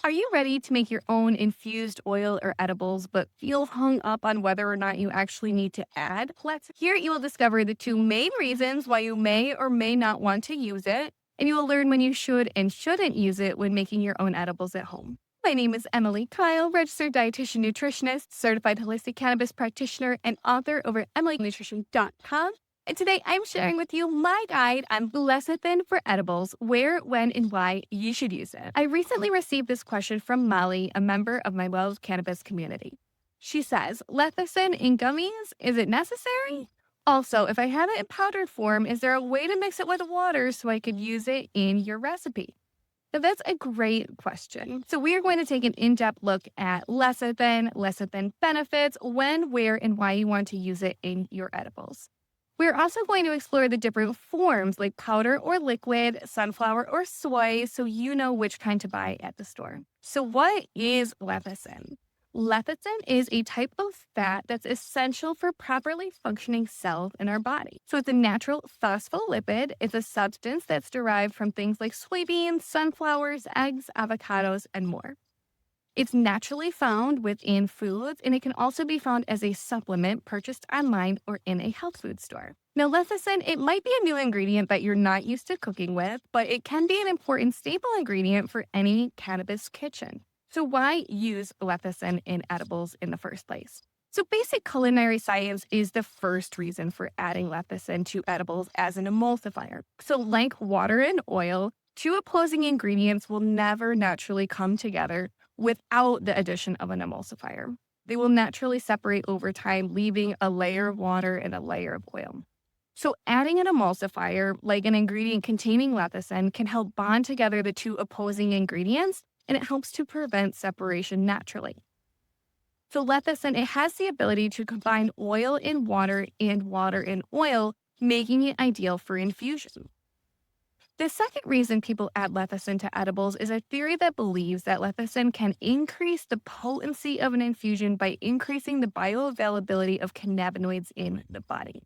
Are you ready to make your own infused oil or edibles, but feel hung up on whether or not you actually need to add? Here you will discover the two main reasons why you may or may not want to use it, and you will learn when you should and shouldn't use it when making your own edibles at home. My name is Emily Kyle, registered dietitian nutritionist, certified holistic cannabis practitioner, and author over at emilynutrition.com. And today I'm sharing with you my guide on lecithin for edibles, where, when, and why you should use it. I recently received this question from Molly, a member of my Well Cannabis community. She says, lethosin in gummies, is it necessary? Also, if I have it in powdered form, is there a way to mix it with water so I could use it in your recipe? Now, that's a great question. So we are going to take an in-depth look at lecithin benefits, when, where, and why you want to use it in your edibles. We're also going to explore the different forms like powder or liquid, sunflower or soy, so you know which kind to buy at the store. So what is lecithin? Lecithin is a type of fat that's essential for properly functioning cells in our body. So it's a natural phospholipid. It's a substance that's derived from things like soybeans, sunflowers, eggs, avocados, and more. It's naturally found within foods, and it can also be found as a supplement purchased online or in a health food store. Now, lecithin, it might be a new ingredient that you're not used to cooking with, but it can be an important staple ingredient for any cannabis kitchen. So why use lecithin in edibles in the first place? So basic culinary science is the first reason for adding lecithin to edibles as an emulsifier. So like water and oil, two opposing ingredients will never naturally come together without the addition of an emulsifier. They will naturally separate over time, leaving a layer of water and a layer of oil. So adding an emulsifier, like an ingredient containing lecithin, can help bond together the two opposing ingredients, and it helps to prevent separation naturally. So lecithin, it has the ability to combine oil in water and water in oil, making it ideal for infusion. The second reason people add lecithin to edibles is a theory that believes that lecithin can increase the potency of an infusion by increasing the bioavailability of cannabinoids in the body.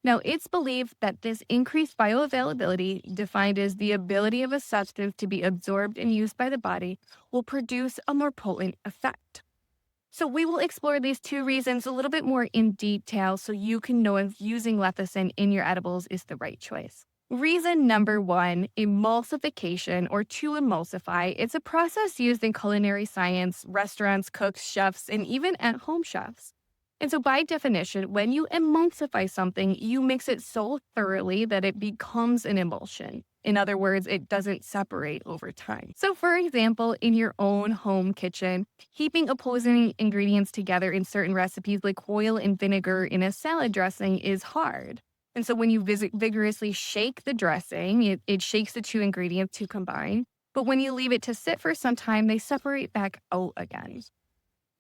Now, it's believed that this increased bioavailability, defined as the ability of a substance to be absorbed and used by the body, will produce a more potent effect. So we will explore these two reasons a little bit more in detail so you can know if using lecithin in your edibles is the right choice. Reason number one, emulsification, or to emulsify. It's a process used in culinary science, restaurants, cooks, chefs, and even at-home chefs. And so by definition, when you emulsify something, you mix it so thoroughly that it becomes an emulsion. In other words, it doesn't separate over time. So for example, in your own home kitchen, heaping opposing ingredients together in certain recipes like oil and vinegar in a salad dressing is hard. And so when you vigorously shake the dressing, it shakes the two ingredients to combine. But when you leave it to sit for some time, they separate back out again.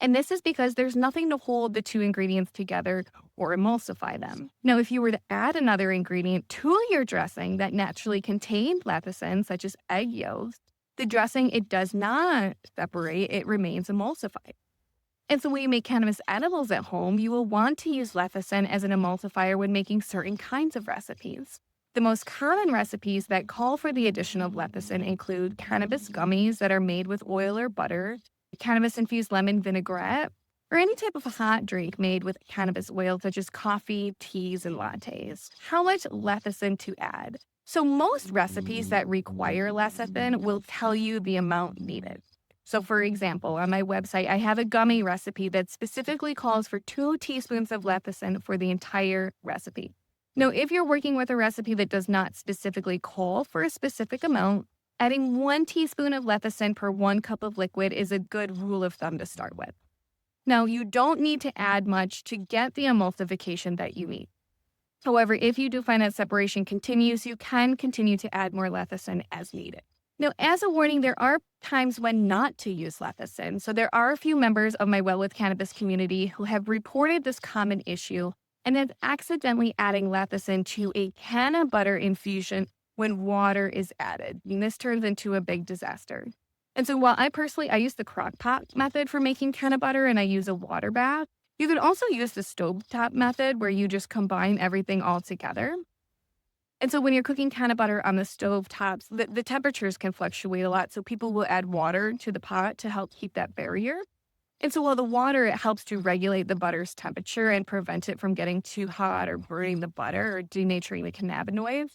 And this is because there's nothing to hold the two ingredients together or emulsify them. Now, if you were to add another ingredient to your dressing that naturally contained lecithin, such as egg yolks, the dressing, it does not separate, it remains emulsified. And so when you make cannabis edibles at home, you will want to use lecithin as an emulsifier when making certain kinds of recipes. The most common recipes that call for the addition of lecithin include cannabis gummies that are made with oil or butter, cannabis-infused lemon vinaigrette, or any type of hot drink made with cannabis oil, such as coffee, teas, and lattes. How much lecithin to add? So most recipes that require lecithin will tell you the amount needed. So for example, on my website, I have a gummy recipe that specifically calls for 2 teaspoons of lecithin for the entire recipe. Now, if you're working with a recipe that does not specifically call for a specific amount, adding 1 teaspoon of lecithin per 1 cup of liquid is a good rule of thumb to start with. Now, you don't need to add much to get the emulsification that you need. However, if you do find that separation continues, you can continue to add more lecithin as needed. Now, as a warning, there are times when not to use lecithin. So there are a few members of my Well with Cannabis community who have reported this common issue, and that's accidentally adding lecithin to a canna butter infusion when water is added. And this turns into a big disaster. And so while I use the crock pot method for making canna butter and I use a water bath, you could also use the stovetop method where you just combine everything all together. And so when you're cooking canna butter on the stove tops, the temperatures can fluctuate a lot. So people will add water to the pot to help keep that barrier. And so while the water, it helps to regulate the butter's temperature and prevent it from getting too hot or burning the butter or denaturing the cannabinoids,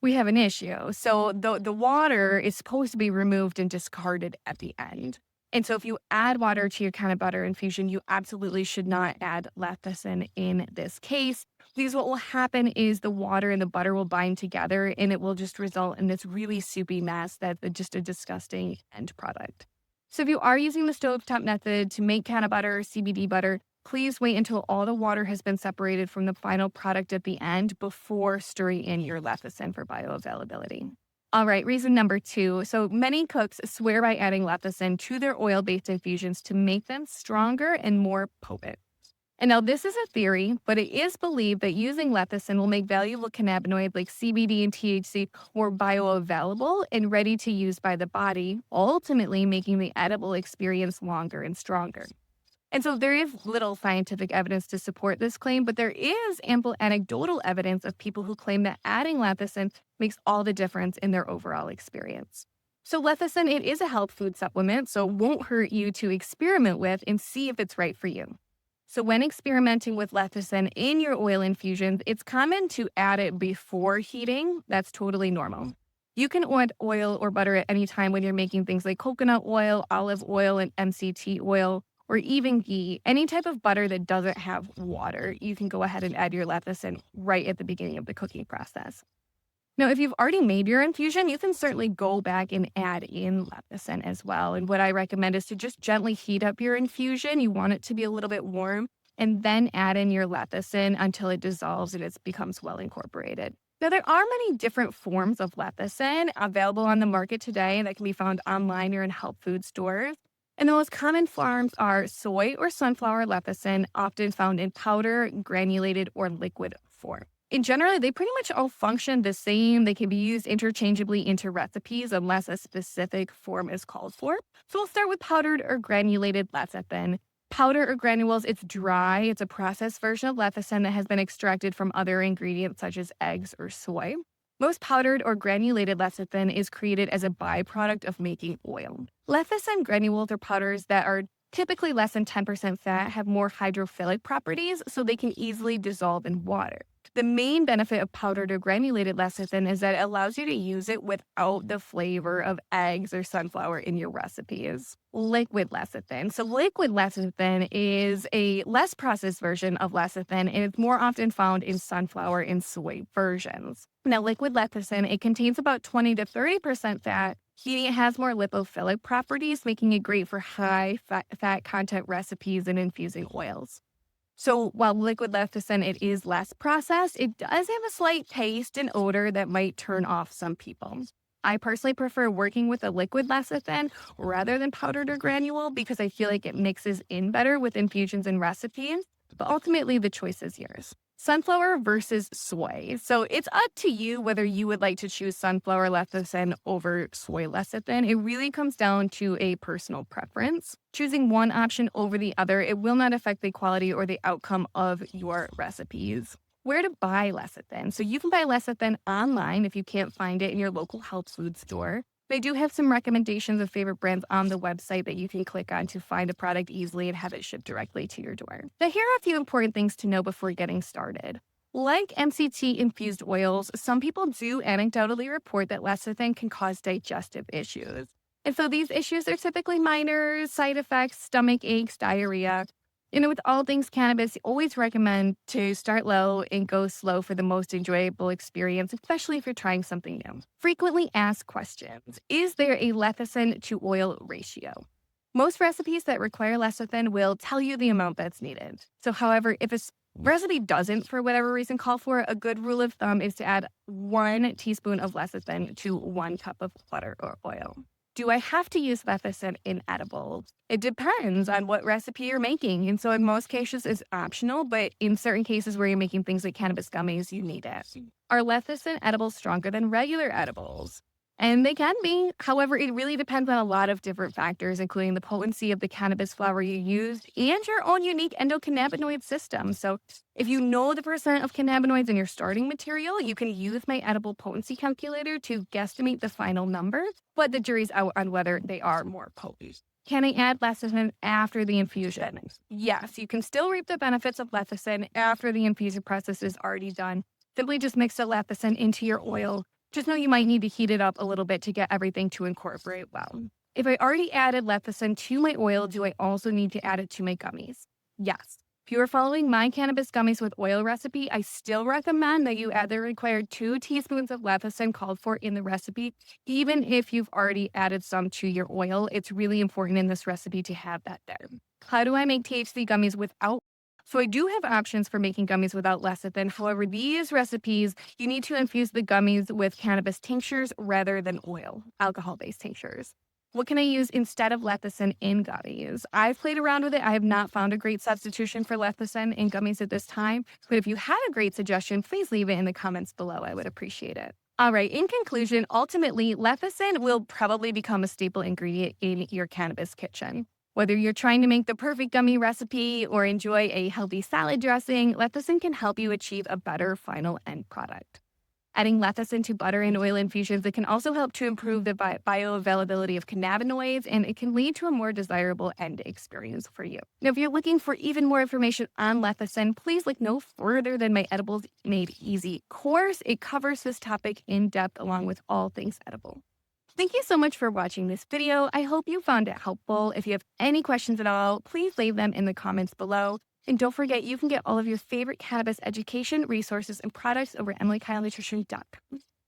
we have an issue. So the water is supposed to be removed and discarded at the end. And so if you add water to your canna butter infusion, you absolutely should not add lecithin in this case. Because what will happen is the water and the butter will bind together and it will just result in this really soupy mess that's just a disgusting end product. So if you are using the stovetop method to make canna butter or CBD butter, please wait until all the water has been separated from the final product at the end before stirring in your lecithin for bioavailability. All right, reason number 2. So many cooks swear by adding lecithin to their oil-based infusions to make them stronger and more potent. And now this is a theory, but it is believed that using lecithin will make valuable cannabinoids like CBD and THC more bioavailable and ready to use by the body, ultimately making the edible experience longer and stronger. And so there is little scientific evidence to support this claim, but there is ample anecdotal evidence of people who claim that adding lecithin makes all the difference in their overall experience. So lecithin, it is a health food supplement, so it won't hurt you to experiment with and see if it's right for you. So when experimenting with lecithin in your oil infusions, it's common to add it before heating. That's totally normal. You can add oil or butter at any time when you're making things like coconut oil, olive oil, and MCT oil, or even ghee. Any type of butter that doesn't have water, you can go ahead and add your lecithin right at the beginning of the cooking process. Now, if you've already made your infusion, you can certainly go back and add in lecithin as well. And what I recommend is to just gently heat up your infusion. You want it to be a little bit warm, and then add in your lecithin until it dissolves and it becomes well incorporated. Now, there are many different forms of lecithin available on the market today that can be found online or in health food stores. And the most common forms are soy or sunflower lecithin, often found in powder, granulated, or liquid form. In general, they pretty much all function the same. They can be used interchangeably into recipes unless a specific form is called for. So we'll start with powdered or granulated lecithin. Powder or granules, it's dry. It's a processed version of lecithin that has been extracted from other ingredients such as eggs or soy. Most powdered or granulated lecithin is created as a byproduct of making oil. Lecithin granules or powders that are typically less than 10% fat have more hydrophilic properties, so they can easily dissolve in water. The main benefit of powdered or granulated lecithin is that it allows you to use it without the flavor of eggs or sunflower in your recipes. Liquid lecithin. So liquid lecithin is a less processed version of lecithin, and it's more often found in sunflower and soy versions. Now, liquid lecithin, it contains about 20 to 30% fat. It has more lipophilic properties, making it great for high fat content recipes and infusing oils. So while liquid lecithin, it is less processed, it does have a slight taste and odor that might turn off some people. I personally prefer working with a liquid lecithin rather than powdered or granule because I feel like it mixes in better with infusions and recipes, but ultimately the choice is yours. Sunflower versus soy. So it's up to you whether you would like to choose sunflower lecithin over soy lecithin. It really comes down to a personal preference. Choosing one option over the other, it will not affect the quality or the outcome of your recipes. Where to buy lecithin? So you can buy lecithin online if you can't find it in your local health food store. They do have some recommendations of favorite brands on the website that you can click on to find a product easily and have it shipped directly to your door. Now, here are a few important things to know before getting started. Like MCT infused oils, some people do anecdotally report that lecithin can cause digestive issues. And so these issues are typically minor side effects, stomach aches, diarrhea. With all things cannabis, always recommend to start low and go slow for the most enjoyable experience, especially if you're trying something new. Frequently asked questions. Is there a lecithin to oil ratio? Most recipes that require lecithin will tell you the amount that's needed. So, however, if a recipe doesn't, for whatever reason, call for it, a good rule of thumb is to add 1 teaspoon of lecithin to 1 cup of butter or oil. Do I have to use lecithin in edibles? It depends on what recipe you're making. And so in most cases, it's optional, but in certain cases where you're making things like cannabis gummies, you need it. Are lecithin edibles stronger than regular edibles? And they can be. However, it really depends on a lot of different factors, including the potency of the cannabis flower you used and your own unique endocannabinoid system. So, if you know the percent of cannabinoids in your starting material, you can use my edible potency calculator to guesstimate the final number, but the jury's out on whether they are more potent. Can I add lecithin after the infusion? Yes, you can still reap the benefits of lecithin after the infusion process is already done. Simply just mix the lecithin into your oil. Just know you might need to heat it up a little bit to get everything to incorporate well. If I already added lecithin to my oil, do I also need to add it to my gummies? Yes. If you are following my cannabis gummies with oil recipe, I still recommend that you add the required 2 teaspoons of lecithin called for in the recipe, even if you've already added some to your oil. It's really important in this recipe to have that there. How do I make THC gummies without? So I do have options for making gummies without lecithin. However, these recipes, you need to infuse the gummies with cannabis tinctures rather than oil, alcohol-based tinctures. What can I use instead of lecithin in gummies? I've played around with it. I have not found a great substitution for lecithin in gummies at this time. But if you have a great suggestion, please leave it in the comments below. I would appreciate it. All right. In conclusion, ultimately, lecithin will probably become a staple ingredient in your cannabis kitchen. Whether you're trying to make the perfect gummy recipe or enjoy a healthy salad dressing, lecithin can help you achieve a better final end product. Adding lecithin to butter and oil infusions, it can also help to improve the bioavailability of cannabinoids, and it can lead to a more desirable end experience for you. Now, if you're looking for even more information on lecithin, please look no further than my Edibles Made Easy course. It covers this topic in depth along with all things edible. Thank you so much for watching this video. I hope you found it helpful. If you have any questions at all, please leave them in the comments below. And don't forget, you can get all of your favorite cannabis education, resources, and products over at EmilyKyleNutrition.com.